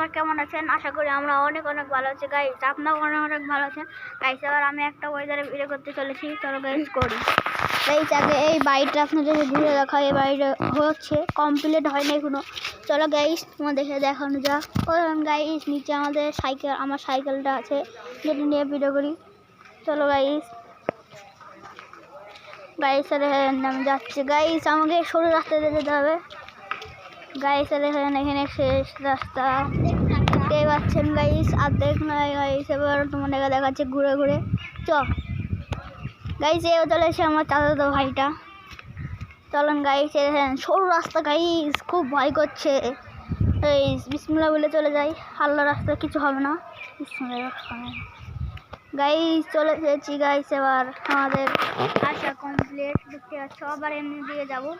আপনারা কেমন আছেন? আশা করি আমরা অনেক ভালো আছি গাইস। আপনারা অনেক ভালো আছেন গাইস। এবার আমি একটা ওয়েদারে ভিডিও করতে চলেছি, চলো গাইস করি। গাইস আগে এই বাড়িটা আপনাদের ঘুরে দেখাই। এই বাড়িটা হচ্ছে কমপ্লিট হয়নি এখনো। চলো গাইস তোমার দেখানো যাক। গাইস নিচে আমাদের আমার সাইকেলটা আছে, যেটা নিয়ে ভিডিও করি। চলো গাইস আমি যাচ্ছি গাইস, আমাকে সরু রাস্তাতে যেতে হবে গাইস। এখানে শেষ রাস্তা দেখতে পাচ্ছেন গাইস, আর দেখ নাই গাইস। এবার তোমাদের দেখাচ্ছে ঘুরে ঘুরে। চ গাইস, এও চলে এসে আমার চাচাতো ভাইটা। চলেন গাইস, সরু রাস্তা গাইস, খুব ভয় করছে গাইস। বিসমিল্লাহ বলে চলে যাই, হাল্লা রাস্তা কিছু হবে না। বিসমিল্লাহ গাইস চলে এসেছি গাইস। এবার আমাদের আসা কমপ্লিট দেখতে পাচ্ছ। আবার এমনি দিয়ে যাবো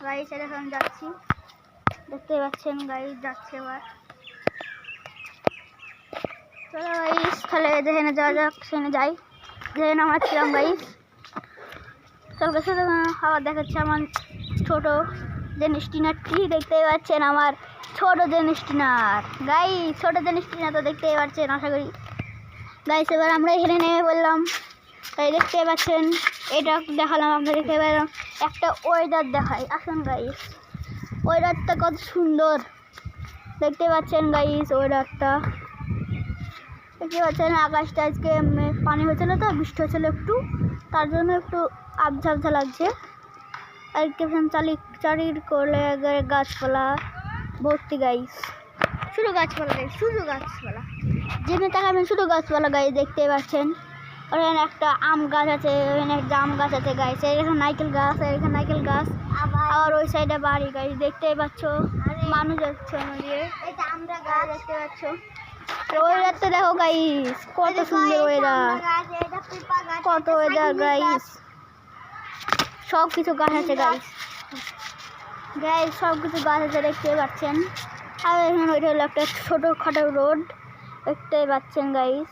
গাইস। এখন যাচ্ছি, দেখতে পাচ্ছেন গাইস, যাচ্ছে এবার। চলো গাইস তাহলে যেখানে যাওয়া যাক সেখানে যাই, যেখানে আমরা ছিলাম গাইস। চল গেছে আবার দেখাচ্ছে আমার ছোট জেনিস টিনারটি। দেখতেই পাচ্ছেন আমার ছোট জেনিস টিনার গাইস। ছোট জেনিস টিনার তো দেখতেই পাচ্ছেন আশা করি গাইস। এবার আমরা এখানে নেমে বললাম তাই দেখতে পাচ্ছেন। এটা দেখালাম আপনাদেরকে। এবার একটা ওয়েদার দেখাই, আসুন গাইস। ওয়েদারটা কত সুন্দর দেখতে পাচ্ছেন গাইস। ওয়েদারটা দেখতে পাচ্ছেন। আকাশটা আজকে পানি হয়েছিল তো, বৃষ্টি হয়েছিল একটু, তার জন্য একটু আবঝা লাগছে। আর চারির করলে গাছপালা ভর্তি গাইস, শুধু গাছপালা গাইস, শুধু গাছপালা। যেখানে তাকাবেন শুধু গাছপালা গাইস। দেখতে পাচ্ছেন ওখানে একটা আম গাছ আছে, ওখানে একটা জাম গাছ আছে গাইস। এখানে নারকেল গাছ, এখানে নারকেল গাছ, আবার ওই সাইডে বাড়ি গাইস। দেখতেই পাচ্ছ মানুষ যাচ্ছে দিয়ে, আমরা গাছ দেখতে পাচ্ছ। ওয়েদারটা দেখো গাইস, কত সুন্দর ওয়েদার, কত ওয়েদার গাইস। সব কিছু গাছ আছে গাইস। সব কিছু গাছ আছে দেখতে পাচ্ছেন। আর এখানে ওইটা হলো একটা ছোটোখাটো রোড, দেখতেই পাচ্ছেন গাইস।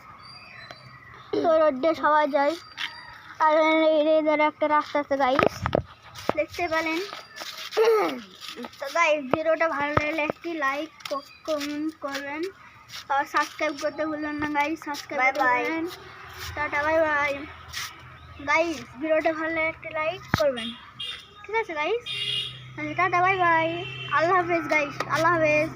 তো রোড দিয়ে সবাই যায়। আর এদের একটা রাস্তা আছে গাইস, দেখতে পেলেন। তো গাইস ভিডিওটা ভালো লাগলে একটি লাইক কমেন্ট করবেন, আর সাবস্ক্রাইব করতে ভুলবেন না গাইস। সাবস্ক্রাইব করবেন। Tata bye bye guys. ভিডিওটা ভালো লাগলে একটি লাইক করবেন, ঠিক আছে গাইস। টাটা বাই বাই, আল্লাহ হাফেজ গাইস, আল্লাহ হাফেজ।